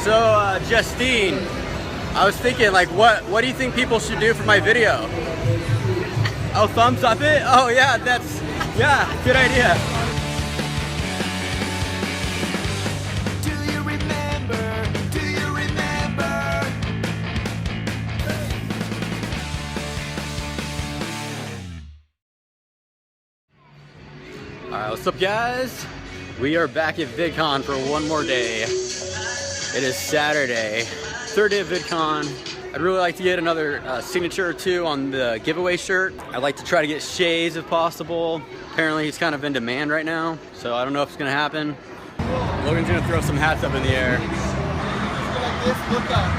So, Justine, I was thinking, like, what do you think people should do for my video? Oh, thumbs up it? Oh, yeah, yeah, good idea. Alright, what's up, guys? We are back at VidCon for one more day. It is Saturday, third day of VidCon. I'd really like to get another signature or two on the giveaway shirt. I'd like to try to get Shay's if possible. Apparently he's kind of in demand right now, so I don't know if it's gonna happen. Logan's gonna throw some hats up in the air. Like this, look up.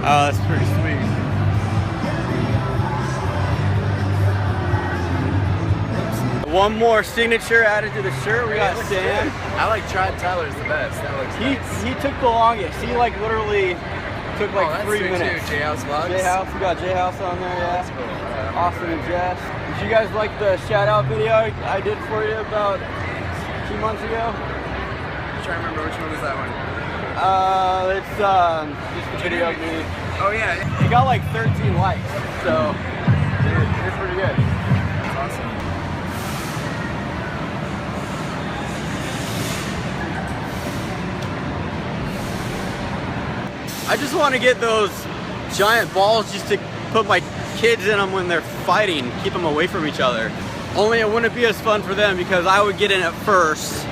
Oh, that's pretty sweet. One more signature added to the shirt. We got Sam. I like Tyler's the best. That looks nice. He took the longest. He like literally took like 3 minutes. Too. J-House vlogs. J-House. We got J-House on there. Yeah. That's cool. Yeah. Austin and Jess. Did you guys like the shout out video I did for you about 2 months ago? I'm trying to remember which one was that one. It's just a video of me. Oh yeah. It got like 13 likes, so it's pretty good. That's awesome. I just want to get those giant balls just to put my kids in them when they're fighting, keep them away from each other. Only it wouldn't be as fun for them because I would get in at first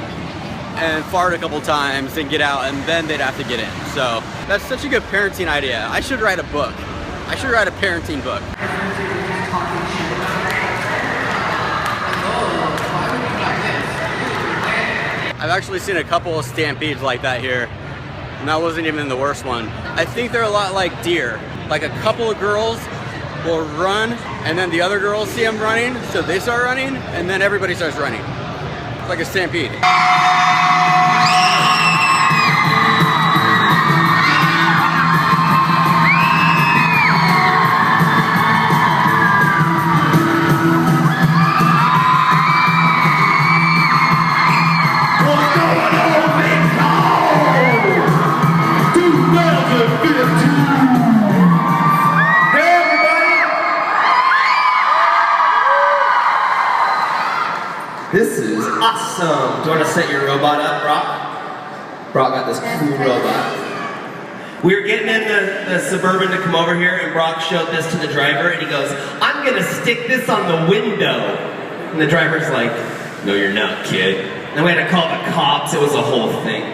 and fart a couple times and get out, and then they'd have to get in. So that's such a good parenting idea. I should write a book. I should write a parenting book. I've actually seen a couple of stampedes like that here, and that wasn't even the worst one. I think they're a lot like deer. Like a couple of girls will run, and then the other girls see them running, so they start running, and then everybody starts running. It's like a stampede. This is awesome. Do you want to set your robot up, Brock? Brock got this cool robot. We were getting in the Suburban to come over here, and Brock showed this to the driver, and he goes, "I'm gonna stick this on the window." And the driver's like, "No, you're not, kid." And then we had to call the cops. It was a whole thing.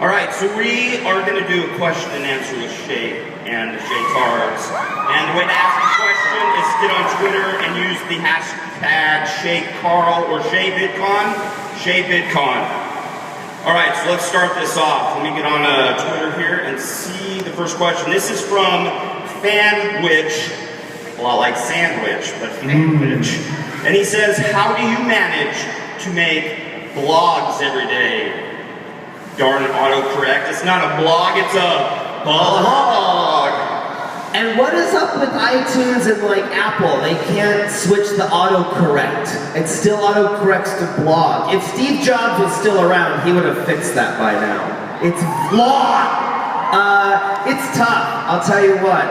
All right, so we are gonna do a question and answer with Shay and Shaytards. And the way to ask the question is to get on Twitter and use the hashtag ShayCarl or ShayVidCon, ShayVidCon. All right, so let's start this off. Let me get on Twitter here and see the first question. This is from Fanwich, a lot like sandwich, but Fanwich. And he says, how do you manage to make vlogs every day? Darn autocorrect. It's not a blog, it's a blog. And what is up with iTunes and like Apple? They can't switch the autocorrect. It still autocorrects to blog. If Steve Jobs was still around, he would have fixed that by now. It's vlog. It's tough. I'll tell you what.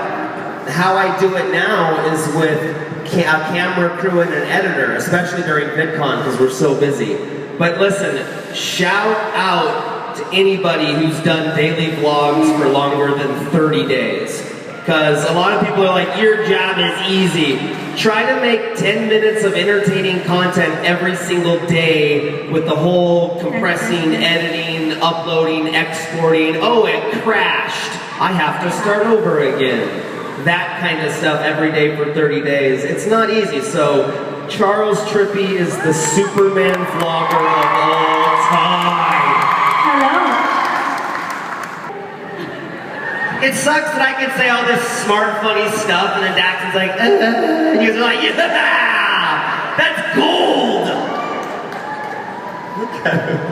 How I do it now is with a camera crew and an editor, especially during VidCon because we're so busy. But listen, shout out to anybody who's done daily vlogs for longer than 30 days. Because a lot of people are like, your job is easy. Try to make 10 minutes of entertaining content every single day with the whole compressing, editing, uploading, exporting. Oh, it crashed. I have to start over again. That kind of stuff every day for 30 days. It's not easy. So Charles Trippy is the Superman vlogger of all time. Hello. It sucks that I can say all this smart, funny stuff, and then Daxton's like, and you're like, yeah, that's gold. Okay.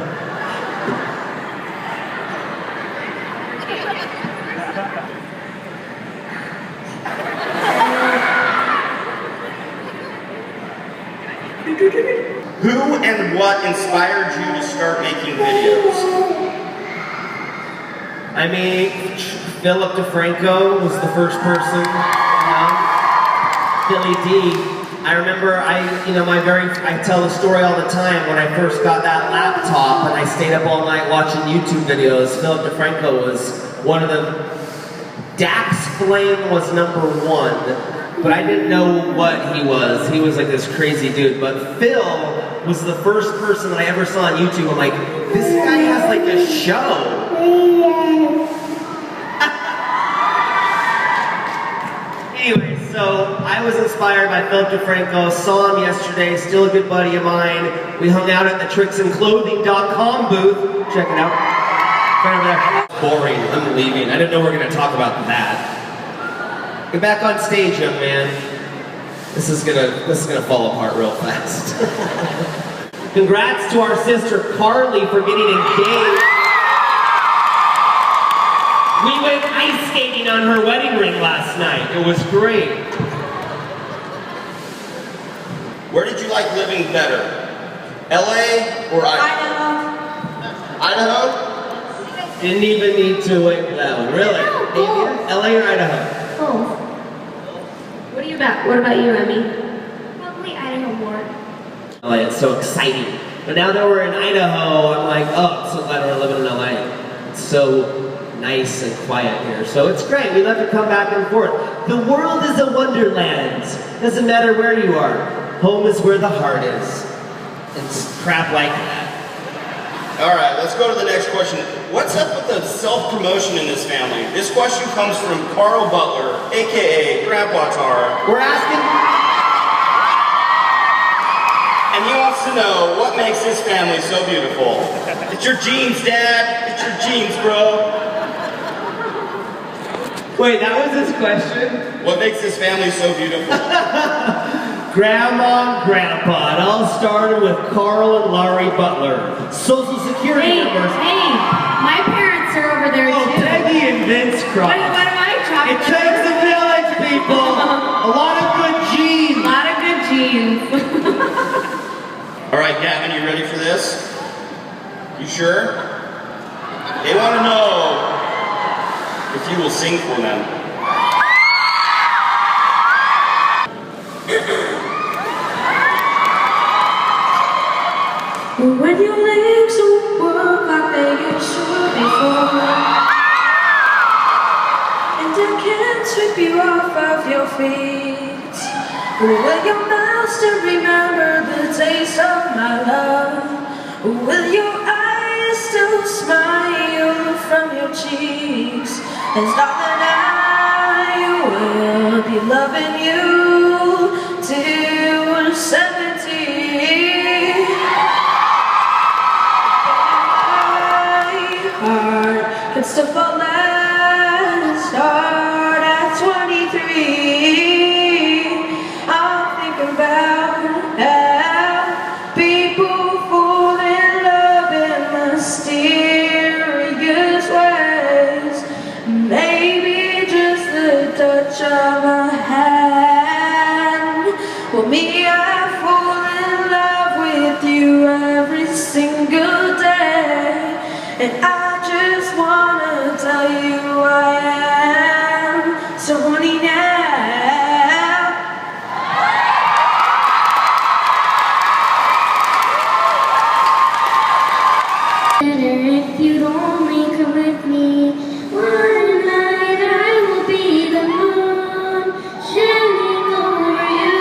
Who and what inspired you to start making videos? I mean, Philip DeFranco was the first person, Philly D. I remember I tell the story all the time when I first got that laptop and I stayed up all night watching YouTube videos. Philip DeFranco was one of them. Dax Flame was #1, but I didn't know what he was. He was like this crazy dude. But Phil was the first person that I ever saw on YouTube. I'm like, this guy has like a show. Anyway, so I was inspired by Philip DeFranco, saw him yesterday, still a good buddy of mine. We hung out at the tricksandclothing.com booth. Check it out. Right over there. Boring, I'm leaving. I didn't know we were gonna talk about that. Get back on stage, young man. This is gonna fall apart real fast. Congrats to our sister Carly for getting engaged. We went ice skating on her wedding ring last night. It was great. Where did you like living better? LA or Idaho? Idaho? Didn't even need to wait for that one. Really? LA or Idaho? Both. What about you, Emmy? Probably Idaho more. LA, it's so exciting. But now that we're in Idaho, I'm like, oh, I'm so glad we're living in LA. It's so nice and quiet here. So it's great. We love to come back and forth. The world is a wonderland. Doesn't matter where you are. Home is where the heart is. It's crap like that. All right, let's go to the next question. What's up with the self-promotion in this family? This question comes from Carl Butler, AKA Grandpa Tar. We're asking... And he wants to know, what makes this family so beautiful? It's your genes, Dad. It's your genes, bro. Wait, that was his question? What makes this family so beautiful? Grandma and Grandpa. It all started with Carl and Laurie Butler. Social Security numbers. Hey, my parents are over there Oh, too. Peggy and Vince Cross. What am I talking It takes a village, people. A lot of good genes. A lot of good genes. All right, Gavin, you ready for this? You sure? They want to know if you will sing for them. When your legs don't work like they should before, and I can't sweep you off of your feet, will your mouth still remember the taste of my love? Will your eyes still smile from your cheeks? As darling, I will be loving you till 70. Can still fall and start at 23. I'll think about how people fall in love in mysterious ways. Maybe just the touch of a hand. Well, me, I fall in love with you every single day, and I just wanna tell you I am so horny now. If you'd only come with me, one night I will be the moon shining over you.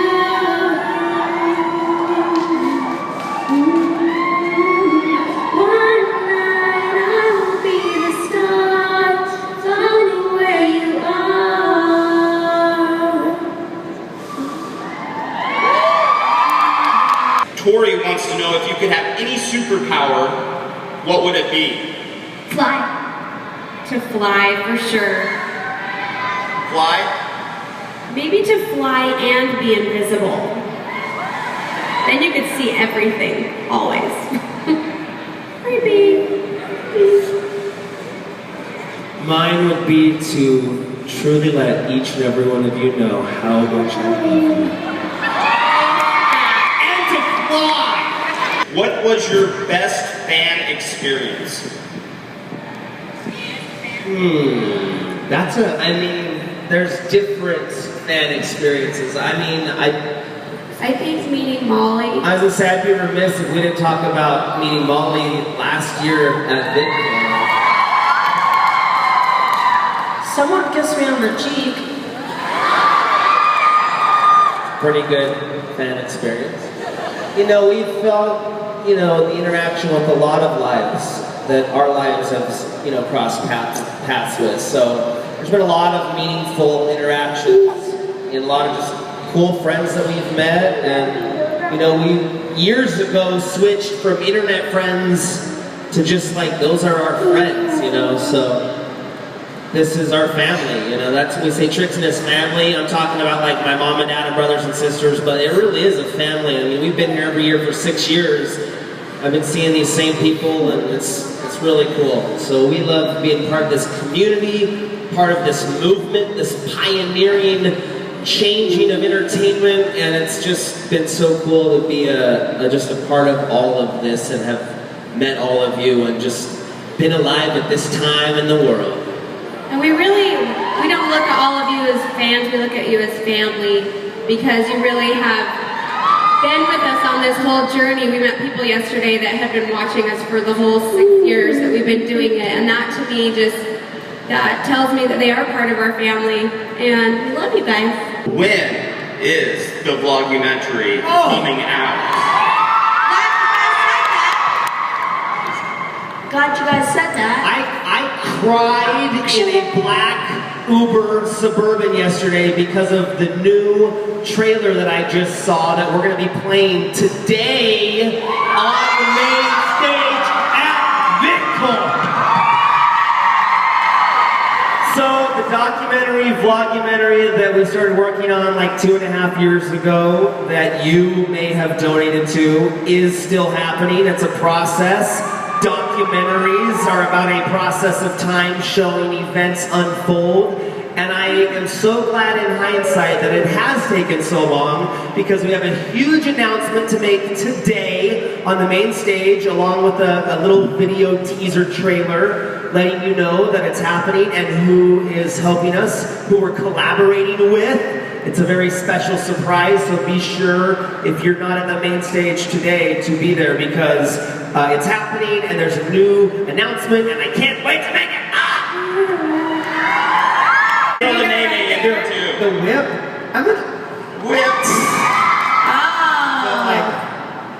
One night I will be the stars, finding where you are. Tori wants to know if you could have any superpower, what would it be? Fly. To fly for sure. Fly? Maybe to fly and be invisible. Then you could see everything, always. Creepy. Mine would be to truly let each and every one of you know how much I love you. And to fly what was your best fan experience? I mean, there's different fan experiences. I mean, I think meeting Molly. I was gonna say I'd be remiss if we didn't talk about meeting Molly last year at VidCon. Someone kissed me on the cheek. Pretty good fan experience. You know, we felt, you know, the interaction with a lot of lives that our lives have, you know, crossed paths with. So there's been a lot of meaningful interactions and a lot of just cool friends that we've met. And, you know, we years ago switched from internet friends to just like, those are our friends, you know, so this is our family, you know, that's when we say Epicness family. I'm talking about like my mom and dad and brothers and sisters, but it really is a family. I mean, we've been here every year for 6 years. I've been seeing these same people, and it's really cool. So we love being part of this community, part of this movement, this pioneering, changing of entertainment, and it's just been so cool to be just a part of all of this and have met all of you and just been alive at this time in the world. And we don't look at all of you as fans, we look at you as family, because you really have been with us on this whole journey. We met people yesterday that have been watching us for the whole 6 years that we've been doing it, and that to me that tells me that they are part of our family, and we love you guys. When is the vlogumentary coming out? Glad you guys said that. I cried in a black Uber Suburban yesterday because of the new trailer that I just saw that we're going to be playing today on the main stage at VidCon. So the documentary, vlogumentary that we started working on like 2.5 years ago that you may have donated to is still happening. It's a process. Documentaries are about a process of time showing events unfold, and I am so glad in hindsight that it has taken so long, because we have a huge announcement to make today on the main stage, along with a little video teaser trailer letting you know that it's happening and who is helping us, who we're collaborating with. It's a very special surprise, so be sure, if you're not at the main stage today, to be there, because it's happening and there's a new announcement and I can't wait to make it! Throw the name in there too. The whip? I'm gonna... Whipped. So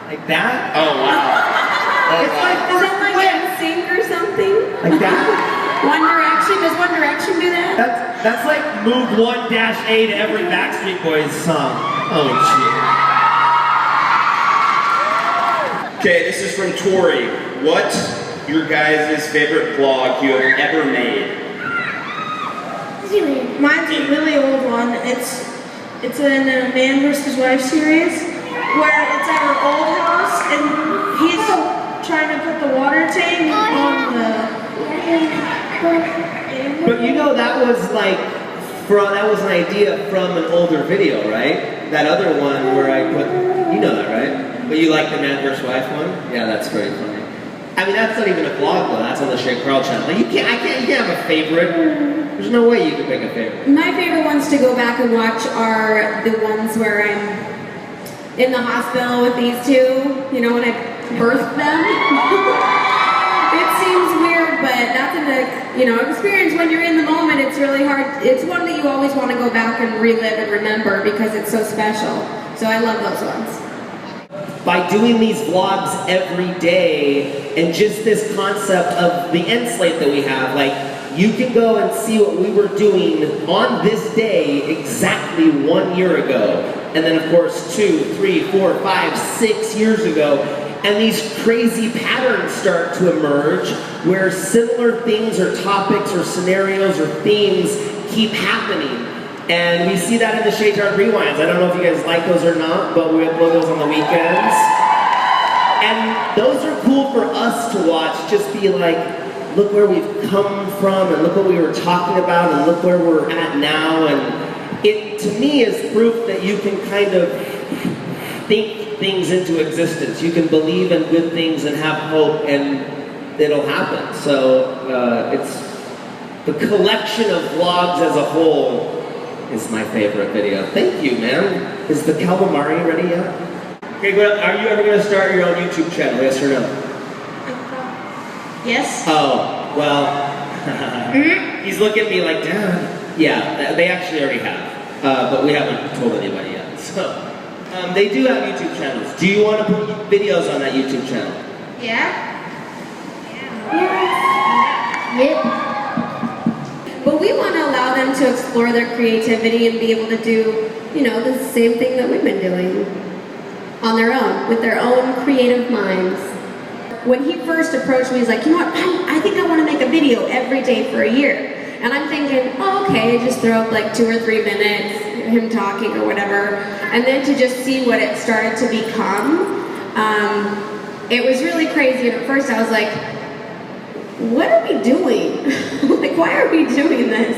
like that? Oh wow. It's like, Is that like NSYNC or something? like that? One Direction? Does One Direction do that? That's like move 1-A to every Backstreet Boys song. Oh shit. Okay, this is from Tori. What's your guys' favorite vlog you have ever made? Mine's a really old one. It's in a Man vs. Wife series where it's at our old house and he's trying to put the water tank on the... But you know that was like, that was an idea from an older video, right? That other one where I put, you know that, right? But you like the Man vs. Wife one? Yeah, that's very funny. I mean, that's not even a vlog though. That's on the Shaytards channel. Like, you can't have a favorite. There's no way you can pick a favorite. My favorite ones to go back and watch are the ones where I'm in the hospital with these two. You know, when I birthed them. It seems weird, but that's an experience when you're in the moment. It's really hard. It's one that you always want to go back and relive and remember because it's so special. So I love those ones. By doing these vlogs every day and just this concept of the end slate that we have, like you can go and see what we were doing on this day exactly 1 year ago, and then of course 2, 3, 4, 5, 6 years ago, and these crazy patterns start to emerge where similar things or topics or scenarios or themes keep happening. And we see that in the Shaytards Rewinds. I don't know if you guys like those or not, but we upload those on the weekends. And those are cool for us to watch, just be like, look where we've come from, and look what we were talking about, and look where we're at now. And it, to me, is proof that you can kind of think things into existence. You can believe in good things and have hope, and it'll happen. So it's the collection of vlogs as a whole is my favorite video. Thank you, man. Is the calamari ready yet? Okay, good. Are you ever going to start your own YouTube channel? Yes or no? Yes. Oh, well. He's looking at me like, Dad. Yeah, they actually already have, but we haven't told anybody yet. So, they do have YouTube channels. Do you want to put videos on that YouTube channel? Yeah. Yep. But we want to allow them to explore their creativity and be able to do, you know, the same thing that we've been doing on their own, with their own creative minds. When he first approached me, he's like, you know what, I think I want to make a video every day for a year. And I'm thinking, oh, okay, just throw up like 2 or 3 minutes, him talking or whatever. And then to just see what it started to become, it was really crazy. And at first I was like, what are we doing? Like, why are we doing this?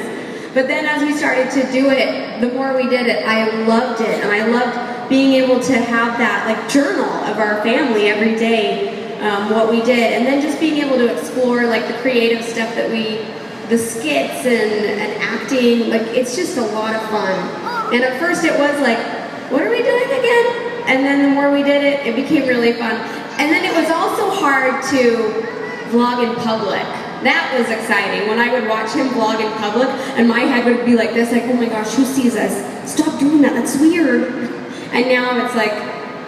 But then as we started to do it, the more we did it, I loved it. And I loved being able to have that like journal of our family every day, what we did. And then just being able to explore like the creative stuff that the skits and acting, like it's just a lot of fun. And at first it was like, what are we doing again? And then the more we did it, it became really fun. And then it was also hard to vlog in public. That was exciting. When I would watch him vlog in public, and my head would be like this, like, oh my gosh, who sees us? Stop doing that, that's weird. And now it's like,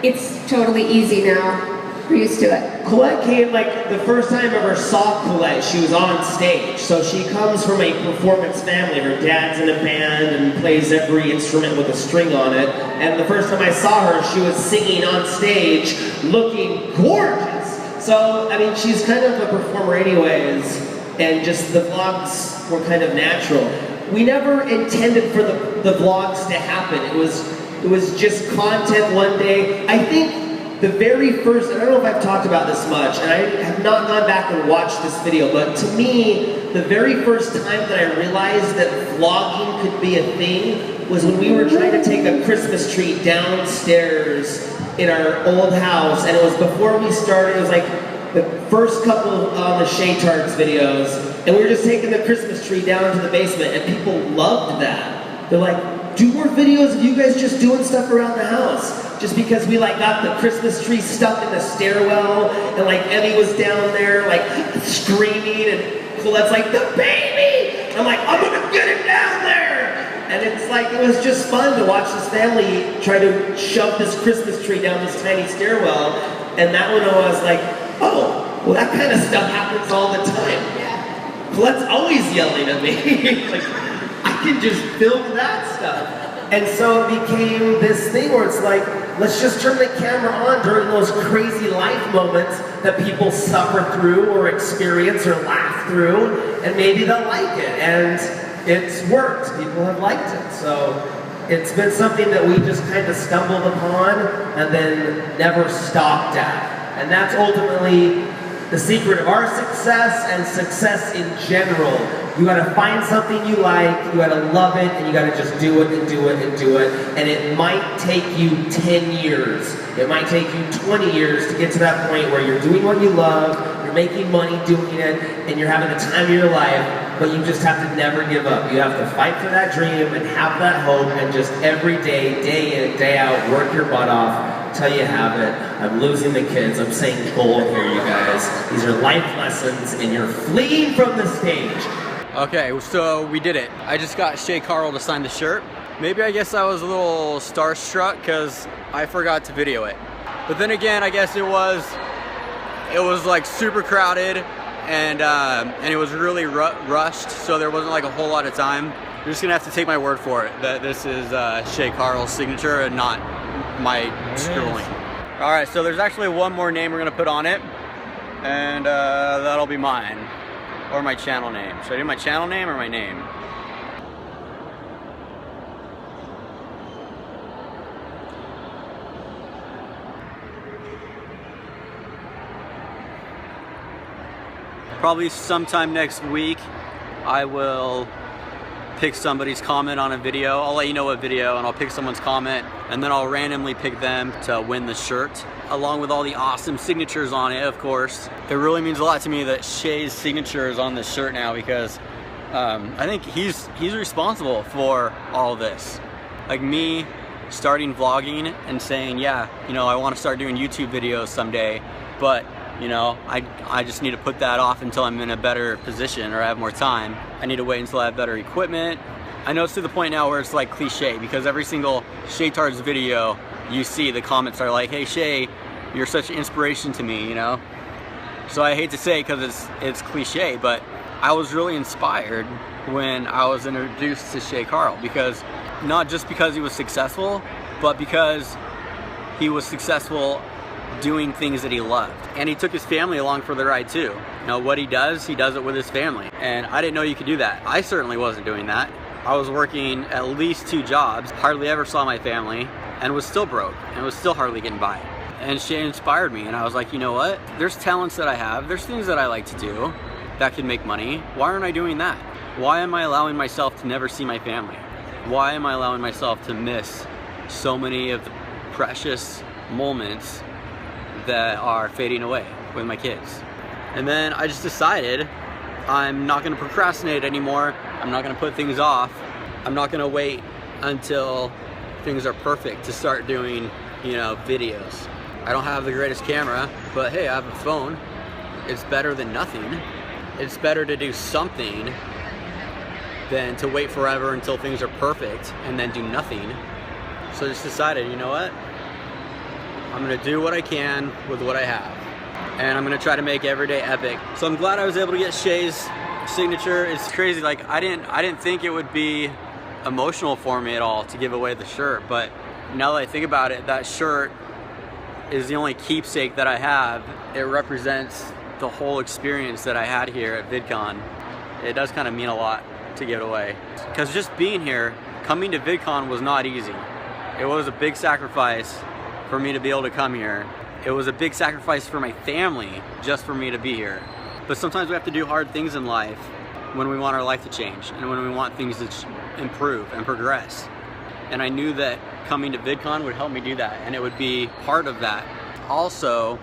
it's totally easy now. We're used to it. Colette came, like, the first time I ever saw Colette, she was on stage. So she comes from a performance family. Her dad's in a band and plays every instrument with a string on it. And the first time I saw her, she was singing on stage, looking gorgeous. So, I mean, she's kind of a performer anyways, and just the vlogs were kind of natural. We never intended for the vlogs to happen. It was just content one day. I think the very first, I don't know if I've talked about this much, and I have not gone back and watched this video, but to me, the very first time that I realized that vlogging could be a thing was when we were trying to take a Christmas tree downstairs in our old house, and it was before we started. It was like the first couple on the Shaytards videos, and we were just taking the Christmas tree down to the basement, and people loved that. They're like, do more videos of you guys just doing stuff around the house. Just because we like got the Christmas tree stuck in the stairwell, and like Emmy was down there like screaming, and Colette's like, the baby! And I'm like, I'm gonna get him down there! And it's like, it was just fun to watch this family try to shove this Christmas tree down this tiny stairwell. And that one I was like, oh, well that kind of stuff happens all the time. Colette's always yelling at me. Like, I can just film that stuff. And so it became this thing where it's like, let's just turn the camera on during those crazy life moments that people suffer through or experience or laugh through, and maybe they'll like it. And it's worked. People have liked it. So it's been something that we just kind of stumbled upon and then never stopped at. And that's ultimately the secret of our success and success in general. You gotta find something you like, you gotta love it, and you gotta just do it and do it and do it. And it might take you 10 years. It might take you 20 years to get to that point where you're doing what you love, you're making money doing it, and you're having the time of your life, but you just have to never give up. You have to fight for that dream and have that hope, and just every day, day in, day out, work your butt off till you have it. I'm losing the kids. I'm saying gold here, you guys. These are life lessons, and you're fleeing from the stage. Okay, so we did it. I just got Shay Carl to sign the shirt. Maybe I guess I was a little starstruck because I forgot to video it. But then again, I guess it was like super crowded, and it was really rushed, so there wasn't like a whole lot of time. You're just gonna have to take my word for it that this is Shay Carl's signature and not my scrolling. All right, so there's actually one more name we're gonna put on it, and that'll be mine. Or my channel name. Should I do my channel name or my name? Probably sometime next week, I will pick somebody's comment on a video. I'll let you know what video, and I'll pick someone's comment and then I'll randomly pick them to win the shirt, along with all the awesome signatures on it, of course. It really means a lot to me that Shay's signature is on this shirt now, because I think he's responsible for all this. Like me starting vlogging and saying, yeah, you know, I want to start doing YouTube videos someday, but you know, I just need to put that off until I'm in a better position or I have more time. I need to wait until I have better equipment. I know it's to the point now where it's like cliche, because every single Shaytards video you see, the comments are like, hey Shay, you're such an inspiration to me, you know? So I hate to say it because it's cliche, but I was really inspired when I was introduced to Shay Carl, because not just because he was successful, but because he was successful doing things that he loved. And he took his family along for the ride too. You know, what he does it with his family. And I didn't know you could do that. I certainly wasn't doing that. I was working at least 2 jobs, hardly ever saw my family, and was still broke, and was still hardly getting by. And Shay inspired me, and I was like, you know what? There's talents that I have, there's things that I like to do that can make money. Why aren't I doing that? Why am I allowing myself to never see my family? Why am I allowing myself to miss so many of the precious moments that are fading away with my kids? And then I just decided I'm not gonna procrastinate anymore. I'm not gonna put things off. I'm not gonna wait until things are perfect to start doing, you know, videos. I don't have the greatest camera, but hey, I have a phone. It's better than nothing. It's better to do something than to wait forever until things are perfect and then do nothing. So I just decided, you know what? I'm gonna do what I can with what I have. And I'm gonna try to make every day epic. So I'm glad I was able to get Shay's signature. It's crazy, like I didn't think it would be emotional for me at all to give away the shirt, but now that I think about it, that shirt is the only keepsake that I have. It represents the whole experience that I had here at VidCon. It does kind of mean a lot to give it away, because just being here, coming to VidCon was not easy. It was a big sacrifice for me to be able to come here. It was a big sacrifice for my family just for me to be here. But sometimes we have to do hard things in life when we want our life to change and when we want things to improve and progress. And I knew that coming to VidCon would help me do that, and it would be part of that. Also,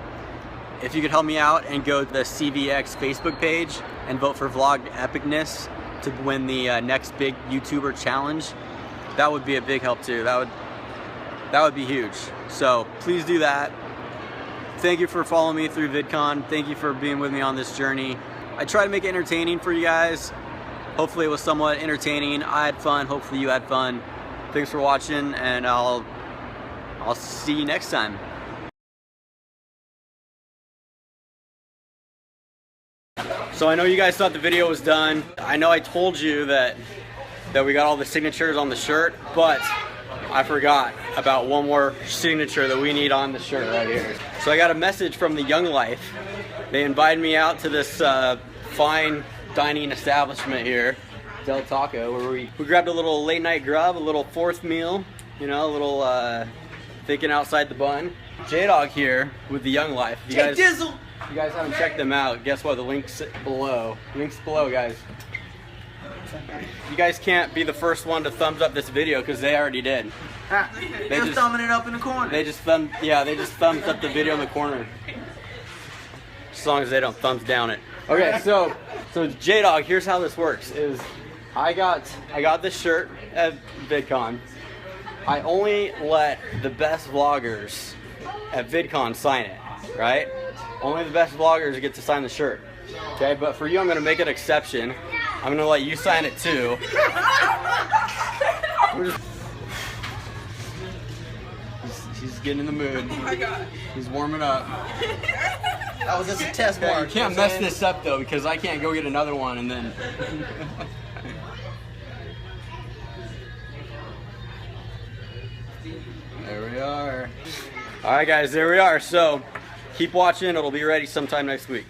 if you could help me out and go to the CVX Facebook page and vote for Vlog Epicness to win the next big YouTuber challenge, that would be a big help too. That would be huge. So please do that. Thank you for following me through VidCon. Thank you for being with me on this journey. I try to make it entertaining for you guys. Hopefully it was somewhat entertaining. I had fun. Hopefully you had fun. Thanks for watching, and I'll see you next time. So I know you guys thought the video was done. I know I told you that we got all the signatures on the shirt, but I forgot about one more signature that we need on the shirt right here. So I got a message from the Young Life. They invited me out to this fine dining establishment here, Del Taco, where we grabbed a little late night grub, a little 4th meal, you know, a little thinking outside the bun. J-Dog here with the Young Life. You guys haven't checked them out, guess what? The link's below. Link's below, guys. You guys can't be the first one to thumbs up this video because they already did. They're just thumbing it up in the corner. They just thumbed up the video in the corner. As long as they don't thumbs down it. Okay, so J-Dog, here's how this works. Is I got this shirt at VidCon. I only let the best vloggers at VidCon sign it, right? Only the best vloggers get to sign the shirt. Okay, but for you, I'm gonna make an exception. I'm gonna let you sign it too. He's getting in the mood. Oh my God. He's warming up. That was just a test mark. You can't mess this up though, because I can't go get another one and then. There we are. All right, guys, there we are. So keep watching. It'll be ready sometime next week.